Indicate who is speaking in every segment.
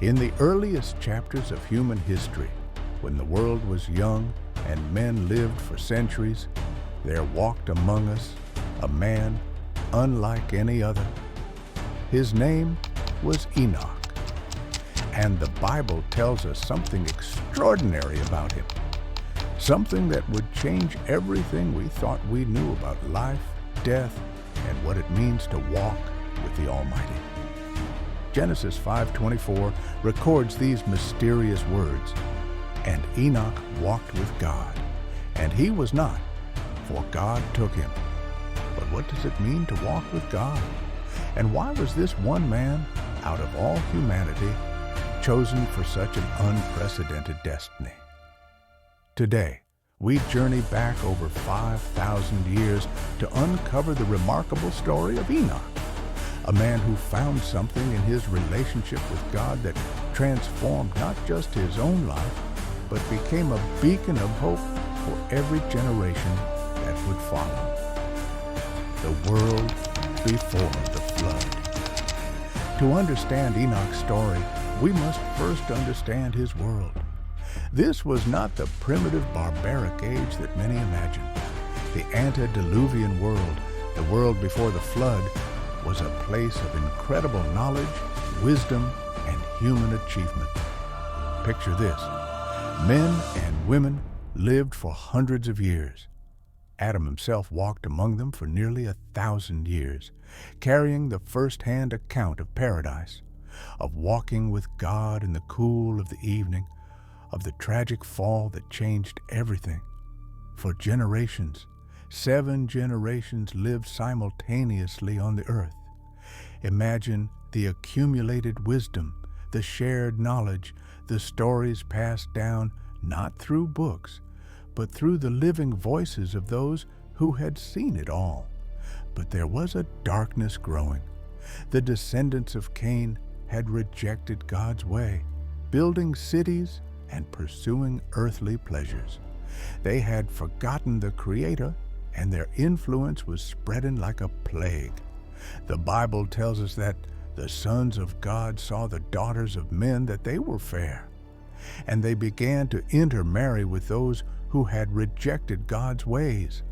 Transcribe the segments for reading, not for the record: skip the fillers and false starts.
Speaker 1: In the earliest chapters of human history, when the world was young and men lived for centuries, there walked among us a man unlike any other. His name was Enoch, and the Bible tells us something extraordinary about him, something that would change everything we thought we knew about life, death, and what it means to walk with the Almighty. Genesis 5:24 records these mysterious words, "And Enoch walked with God, and he was not, for God took him." But what does it mean to walk with God? And why was this one man, out of all humanity, chosen for such an unprecedented destiny? Today, we journey back over 5,000 years to uncover the remarkable story of Enoch, a man who found something in his relationship with God that transformed not just his own life, but became a beacon of hope for every generation that would follow. The world before the flood. To understand Enoch's story, we must first understand his world. This was not the primitive barbaric age that many imagine. The antediluvian world, the world before the flood, was a place of incredible knowledge, wisdom, and human achievement. Picture this. Men and women lived for hundreds of years. Adam himself walked among them for nearly 1,000 years, carrying the first-hand account of paradise, of walking with God in the cool of the evening, of the tragic fall that changed everything. For generations, 7 generations lived simultaneously on the earth. Imagine the accumulated wisdom, the shared knowledge, the stories passed down not through books, but through the living voices of those who had seen it all. But there was a darkness growing. The descendants of Cain had rejected God's way, building cities and pursuing earthly pleasures. They had forgotten the Creator, and their influence was spreading like a plague. The Bible tells us that the sons of God saw the daughters of men that they were fair, and they began to intermarry with those who had rejected God's ways.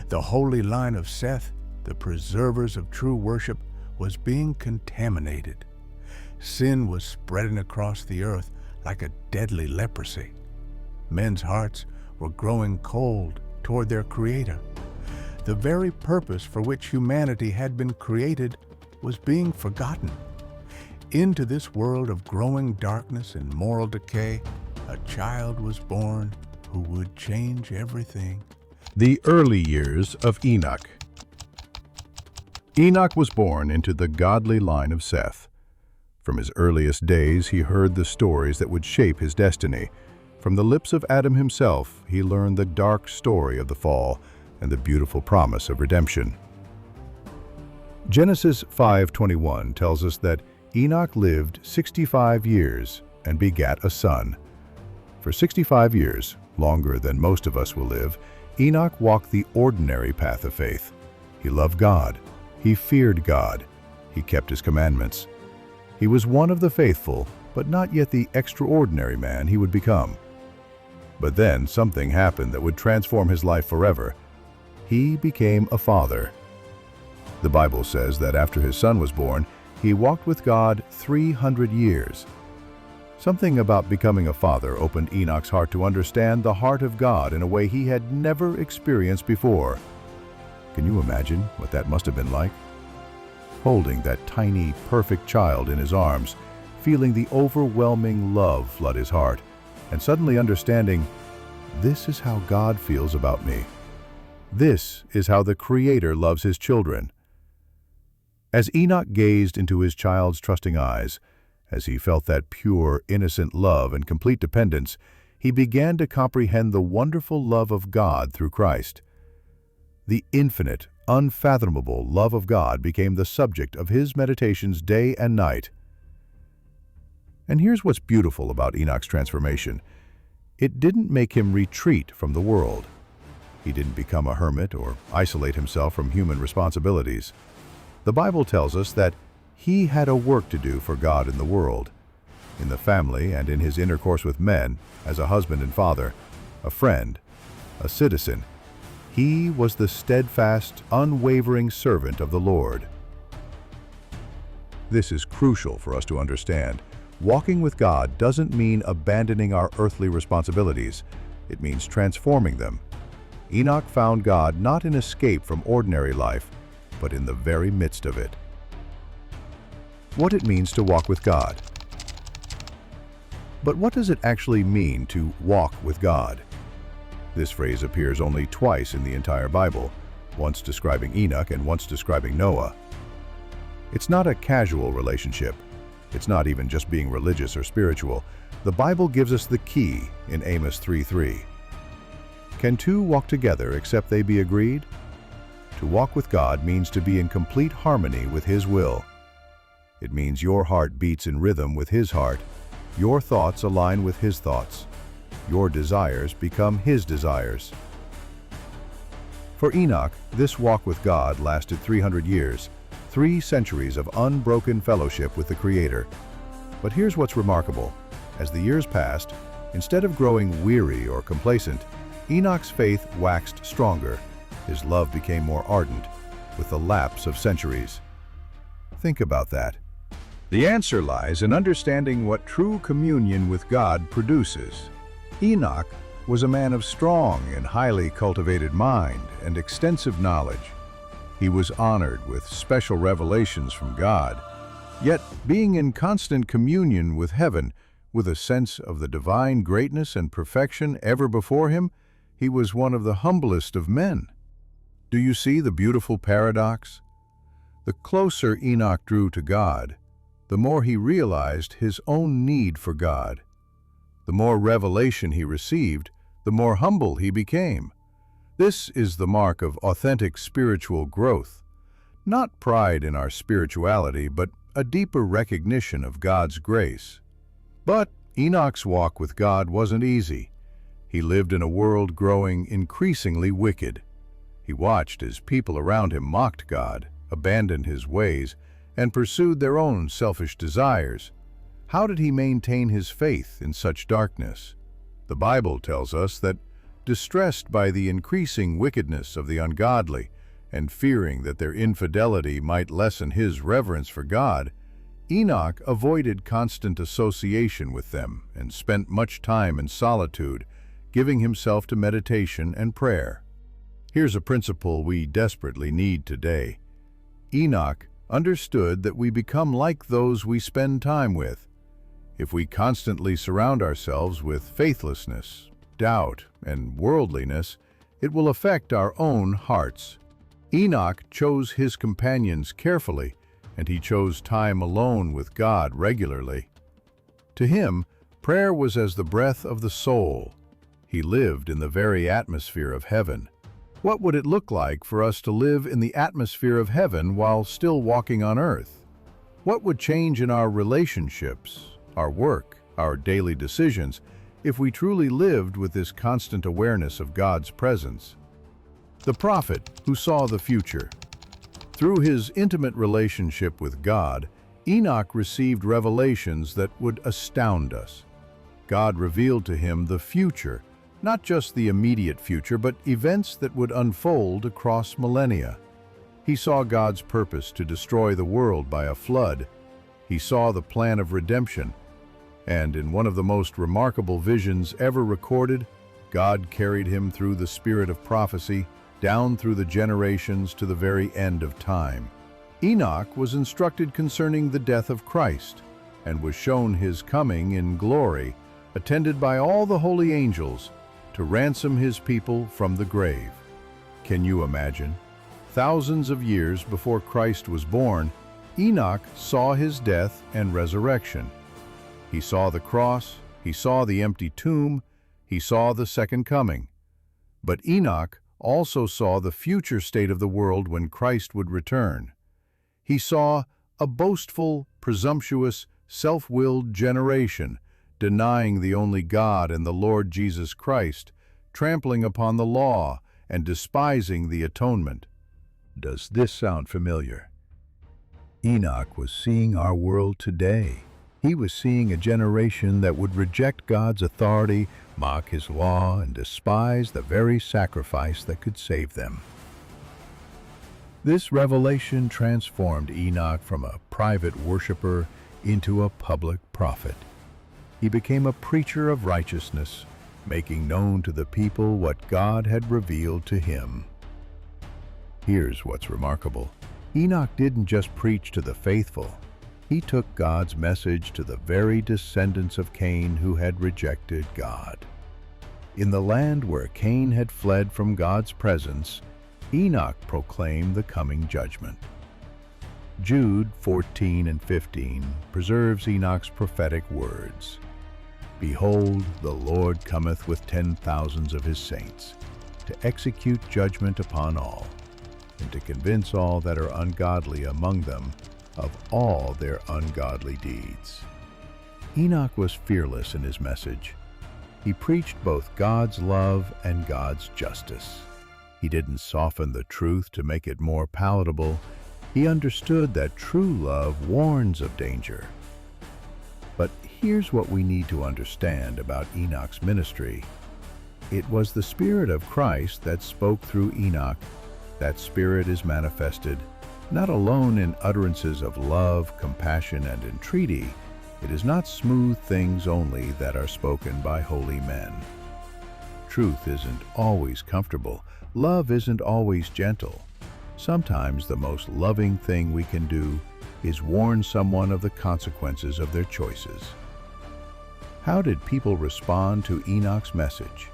Speaker 1: The holy line of Seth, the preservers of true worship, was being contaminated. Sin was spreading across the earth like a deadly leprosy. Men's hearts were growing cold toward their Creator. The very purpose for which humanity had been created was being forgotten. Into this world of growing darkness and moral decay, a child was born who would change everything.
Speaker 2: The early years of Enoch. Enoch was born into the godly line of Seth. From his earliest days, he heard the stories that would shape his destiny. From the lips of Adam himself, he learned the dark story of the fall and the beautiful promise of redemption. Genesis 5:21 tells us that Enoch lived 65 years and begat a son. For 65 years, longer than most of us will live, Enoch walked the ordinary path of faith. He loved God. He feared God. He kept His commandments. He was one of the faithful, but not yet the extraordinary man he would become. But then something happened that would transform his life forever. He became a father. The Bible says that after his son was born, he walked with God 300 years. Something about becoming a father opened Enoch's heart to understand the heart of God in a way he had never experienced before. Can you imagine what that must have been like? Holding that tiny, perfect child in his arms, feeling the overwhelming love flood his heart, and suddenly understanding, this is how God feels about me. This is how the Creator loves His children. As Enoch gazed into his child's trusting eyes, as he felt that pure, innocent love and complete dependence, he began to comprehend the wonderful love of God through Christ. The infinite, unfathomable love of God became the subject of his meditations day and night. And here's what's beautiful about Enoch's transformation. It didn't make him retreat from the world. He didn't become a hermit or isolate himself from human responsibilities. The Bible tells us that he had a work to do for God in the world. in the family and in his intercourse with men, as a husband and father, a friend, a citizen. He was the steadfast, unwavering servant of the Lord. This is crucial for us to understand. Walking with God doesn't mean abandoning our earthly responsibilities. It means transforming them. Enoch found God not in escape from ordinary life, but in the very midst of it. What it means to walk with God. But what does it actually mean to walk with God? This phrase appears only twice in the entire Bible, once describing Enoch and once describing Noah. It's not a casual relationship. It's not even just being religious or spiritual. The Bible gives us the key in Amos 3:3. Can two walk together except they be agreed? To walk with God means to be in complete harmony with His will. It means your heart beats in rhythm with His heart, your thoughts align with His thoughts, your desires become His desires. For Enoch, this walk with God lasted 300 years, 3 centuries of unbroken fellowship with the Creator. But here's what's remarkable. As the years passed, instead of growing weary or complacent, Enoch's faith waxed stronger. His love became more ardent with the lapse of centuries. Think about that. The answer lies in understanding what true communion with God produces. Enoch was a man of strong and highly cultivated mind and extensive knowledge. He was honored with special revelations from God. Yet, being in constant communion with heaven, with a sense of the divine greatness and perfection ever before him, he was one of the humblest of men. Do you see the beautiful paradox? The closer Enoch drew to God, the more he realized his own need for God. The more revelation he received, the more humble he became. This is the mark of authentic spiritual growth. Not pride in our spirituality, but a deeper recognition of God's grace. But Enoch's walk with God wasn't easy. He lived in a world growing increasingly wicked. He watched as people around him mocked God, abandoned His ways, and pursued their own selfish desires. How did he maintain his faith in such darkness? The Bible tells us that, distressed by the increasing wickedness of the ungodly, and fearing that their infidelity might lessen his reverence for God, Enoch avoided constant association with them and spent much time in solitude, giving himself to meditation and prayer. Here's a principle we desperately need today. Enoch understood that we become like those we spend time with. If we constantly surround ourselves with faithlessness, doubt, and worldliness, it will affect our own hearts. Enoch chose his companions carefully, and he chose time alone with God regularly. To him, prayer was as the breath of the soul. He lived in the very atmosphere of heaven. What would it look like for us to live in the atmosphere of heaven while still walking on earth? What would change in our relationships, our work, our daily decisions, if we truly lived with this constant awareness of God's presence? The prophet who saw the future. Through his intimate relationship with God, Enoch received revelations that would astound us. God revealed to him the future, not just the immediate future, but events that would unfold across millennia. He saw God's purpose to destroy the world by a flood. He saw the plan of redemption. And in one of the most remarkable visions ever recorded, God carried him through the spirit of prophecy, down through the generations to the very end of time. Enoch was instructed concerning the death of Christ, and was shown his coming in glory, attended by all the holy angels, to ransom his people from the grave. Can you imagine? Thousands of years before Christ was born, Enoch saw his death and resurrection. He saw the cross, he saw the empty tomb, he saw the second coming. But Enoch also saw the future state of the world when Christ would return. He saw a boastful, presumptuous, self-willed generation, denying the only God and the Lord Jesus Christ, trampling upon the law and despising the atonement. Does this sound familiar? Enoch was seeing our world today. He was seeing a generation that would reject God's authority, mock his law, and despise the very sacrifice that could save them. This revelation transformed Enoch from a private worshiper into a public prophet. He became a preacher of righteousness, making known to the people what God had revealed to him. Here's what's remarkable. Enoch didn't just preach to the faithful. He took God's message to the very descendants of Cain who had rejected God. In the land where Cain had fled from God's presence, Enoch proclaimed the coming judgment. Jude 14 and 15 preserves Enoch's prophetic words. Behold, the Lord cometh with 10,000s of his saints, to execute judgment upon all, and to convince all that are ungodly among them of all their ungodly deeds. Enoch was fearless in his message. He preached both God's love and God's justice. He didn't soften the truth to make it more palatable. He understood that true love warns of danger. But here's what we need to understand about Enoch's ministry. It was the Spirit of Christ that spoke through Enoch. That Spirit is manifested not alone in utterances of love, compassion, and entreaty. It is not smooth things only that are spoken by holy men. Truth isn't always comfortable. Love isn't always gentle. Sometimes the most loving thing we can do is warn someone of the consequences of their choices. How did people respond to Enoch's message?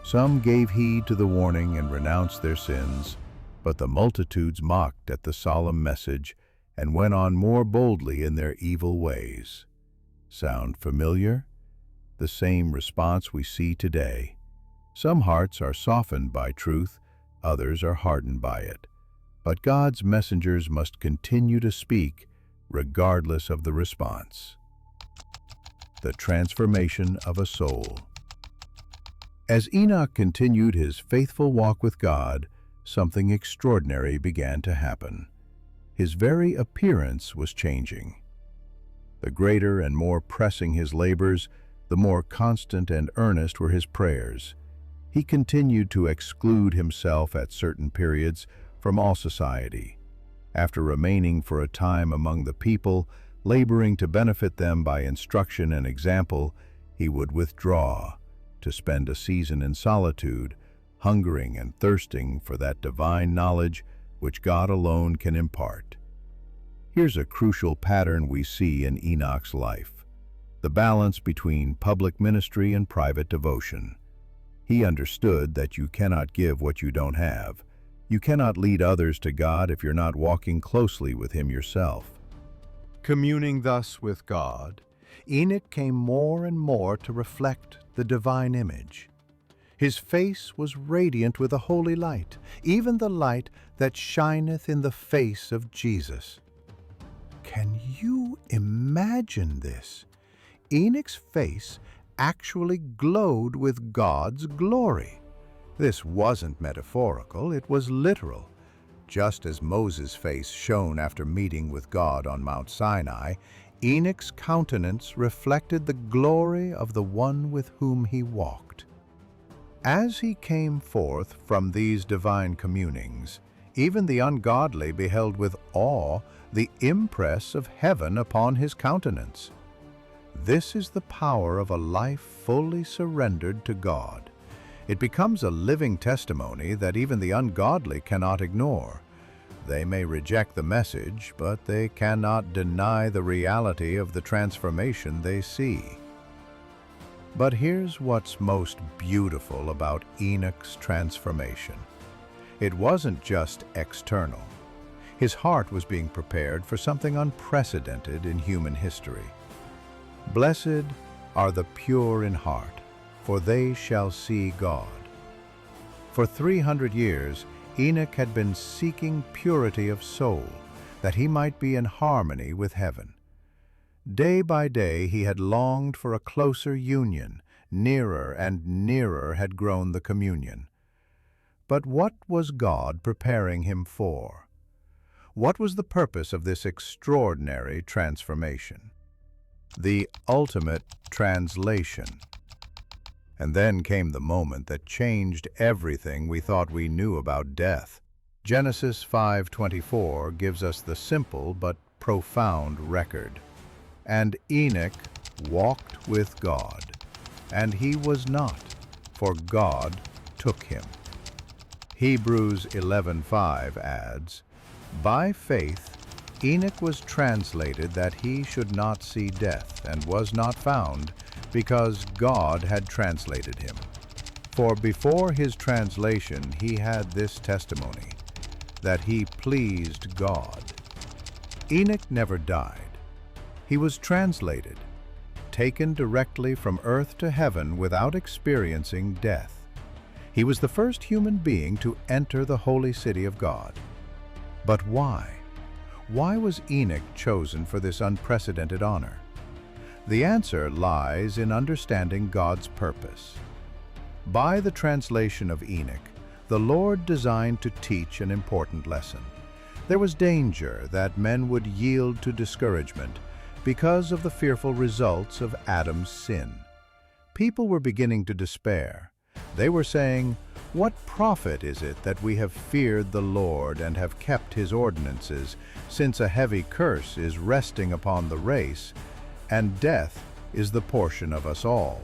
Speaker 2: Some gave heed to the warning and renounced their sins, but the multitudes mocked at the solemn message and went on more boldly in their evil ways. Sound familiar? The same response we see today. Some hearts are softened by truth, others are hardened by it. But God's messengers must continue to speak regardless of the response. The transformation of a soul. As Enoch continued his faithful walk with God, something extraordinary began to happen. His very appearance was changing. The greater and more pressing his labors, the more constant and earnest were his prayers. He continued to exclude himself at certain periods from all society. After remaining for a time among the people, laboring to benefit them by instruction and example, he would withdraw to spend a season in solitude, hungering and thirsting for that divine knowledge which God alone can impart. Here's a crucial pattern we see in Enoch's life: the balance between public ministry and private devotion. He understood that you cannot give what you don't have. You cannot lead others to God if you're not walking closely with Him yourself. Communing thus with God, Enoch came more and more to reflect the divine image. His face was radiant with a holy light, even the light that shineth in the face of Jesus. Can you imagine this? Enoch's face actually glowed with God's glory. This wasn't metaphorical, it was literal. Just as Moses' face shone after meeting with God on Mount Sinai, Enoch's countenance reflected the glory of the one with whom he walked. As he came forth from these divine communings, even the ungodly beheld with awe the impress of heaven upon his countenance. This is the power of a life fully surrendered to God. It becomes a living testimony that even the ungodly cannot ignore. They may reject the message, but they cannot deny the reality of the transformation they see. But here's what's most beautiful about Enoch's transformation. It wasn't just external. His heart was being prepared for something unprecedented in human history. Blessed are the pure in heart, for they shall see God. For 300 years, Enoch had been seeking purity of soul, that he might be in harmony with heaven. Day by day he had longed for a closer union. Nearer and nearer had grown the communion. But what was God preparing him for? What was the purpose of this extraordinary transformation? the ultimate translation. And then came the moment that changed everything we thought we knew about death. Genesis 5:24 gives us the simple but profound record. And Enoch walked with God, and he was not, for God took him. Hebrews 11:5 adds, by faith Enoch was translated that he should not see death, and was not found, because God had translated him. For before his translation he had this testimony, that he pleased God. Enoch never died. He was translated, taken directly from earth to heaven without experiencing death. He was the first human being to enter the holy city of God. But why? Why was Enoch chosen for this unprecedented honor? The answer lies in understanding God's purpose. By the translation of Enoch, the Lord designed to teach an important lesson. There was danger that men would yield to discouragement because of the fearful results of Adam's sin. People were beginning to despair. They were saying, what profit is it that we have feared the Lord and have kept his ordinances, since a heavy curse is resting upon the race, and death is the portion of us all?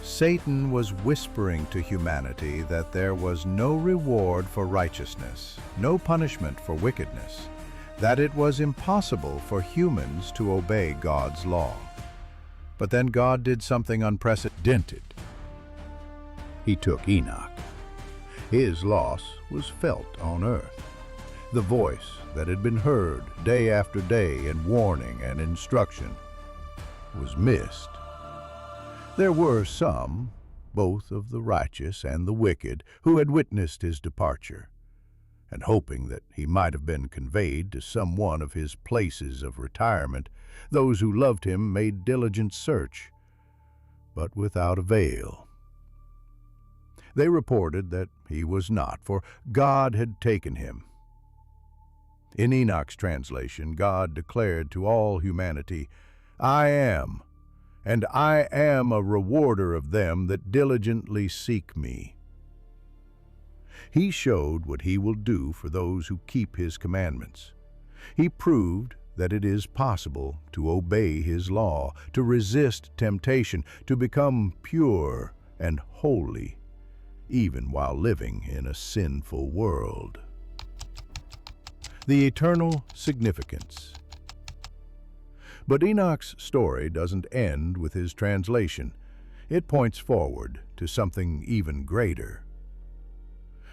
Speaker 2: Satan was whispering to humanity that there was no reward for righteousness, no punishment for wickedness, that it was impossible for humans to obey God's law. But then God did something unprecedented. He took Enoch. His loss was felt on earth. The voice that had been heard day after day in warning and instruction was missed. There were some, both of the righteous and the wicked, who had witnessed his departure, and hoping that he might have been conveyed to some one of his places of retirement, those who loved him made diligent search, but without avail. They reported that he was not, for God had taken him. In Enoch's translation, God declared to all humanity, I am, and I am a rewarder of them that diligently seek me. He showed what he will do for those who keep his commandments. He proved that it is possible to obey his law, to resist temptation, to become pure and holy, even while living in a sinful world. The eternal significance. But Enoch's story doesn't end with his translation. It points forward to something even greater.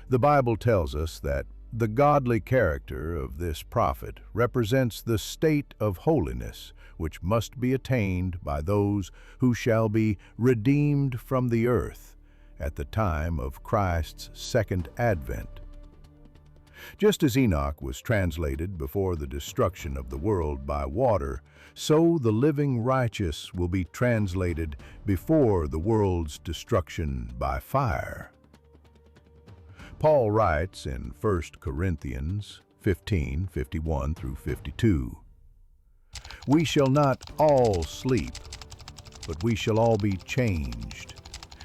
Speaker 2: The Bible tells us that the godly character of this prophet represents the state of holiness which must be attained by those who shall be redeemed from the earth at the time of Christ's second advent. Just as Enoch was translated before the destruction of the world by water, so the living righteous will be translated before the world's destruction by fire. Paul writes in 1 Corinthians 15:51 through 52, we shall not all sleep, but we shall all be changed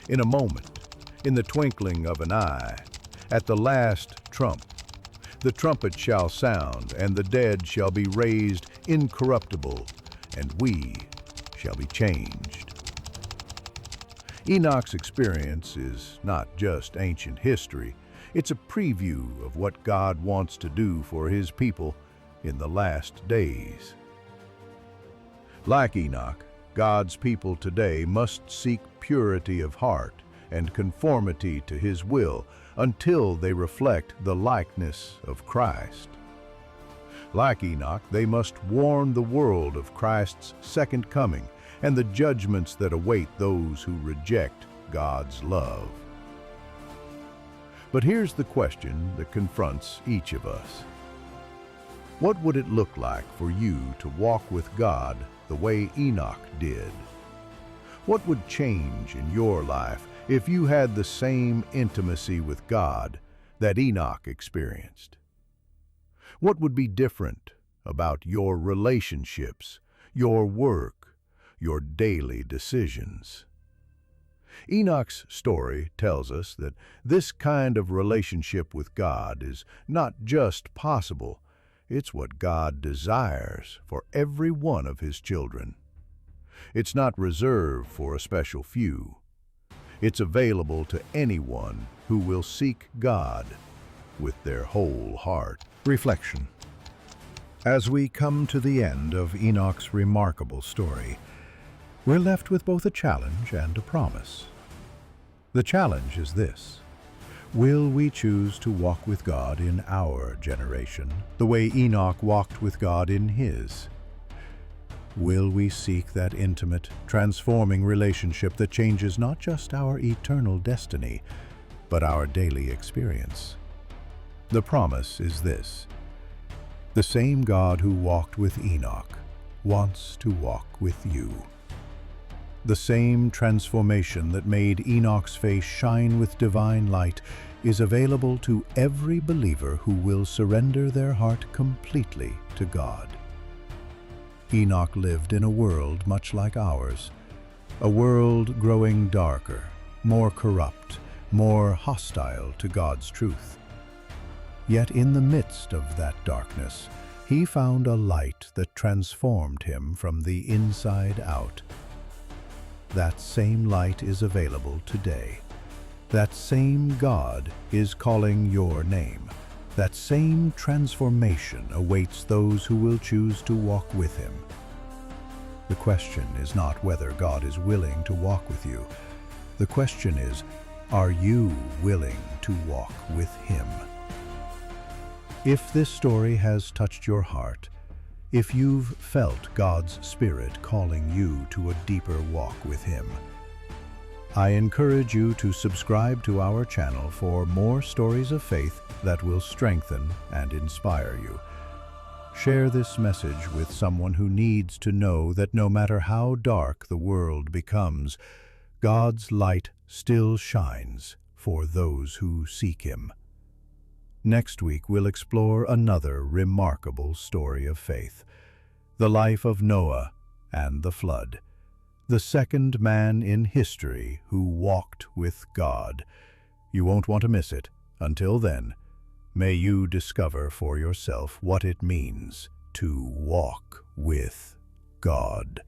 Speaker 2: in a moment, in the twinkling of an eye, at the last trump. The trumpet shall sound, and the dead shall be raised incorruptible, and we shall be changed. Enoch's experience is not just ancient history, it's a preview of what God wants to do for his people in the last days. Like Enoch, God's people today must seek purity of heart and conformity to his will until they reflect the likeness of Christ. Like Enoch, they must warn the world of Christ's second coming and the judgments that await those who reject God's love. But here's the question that confronts each of us. What would it look like for you to walk with God the way Enoch did? What would change in your life if you had the same intimacy with God that Enoch experienced? What would be different about your relationships, your work, your daily decisions. Enoch's story tells us that this kind of relationship with God is not just possible, it's what God desires for every one of His children. It's not reserved for a special few. It's available to anyone who will seek God with their whole heart. Reflection. As we come to the end of Enoch's remarkable story, we're left with both a challenge and a promise. The challenge is this: will we choose to walk with God in our generation, the way Enoch walked with God in his? Will we seek that intimate, transforming relationship that changes not just our eternal destiny, but our daily experience? The promise is this: the same God who walked with Enoch wants to walk with you. The same transformation that made Enoch's face shine with divine light is available to every believer who will surrender their heart completely to God. Enoch lived in a world much like ours, a world growing darker, more corrupt, more hostile to God's truth. Yet in the midst of that darkness, he found a light that transformed him from the inside out. That same light is available today. That same God is calling your name. That same transformation awaits those who will choose to walk with Him. The question is not whether God is willing to walk with you. The question is, are you willing to walk with Him? If this story has touched your heart, if you've felt God's Spirit calling you to a deeper walk with Him, I encourage you to subscribe to our channel for more stories of faith that will strengthen and inspire you. Share this message with someone who needs to know that no matter how dark the world becomes, God's light still shines for those who seek Him. Next week, we'll explore another remarkable story of faith, the life of Noah and the flood, the second man in history who walked with God. You won't want to miss it. Until then, may you discover for yourself what it means to walk with God.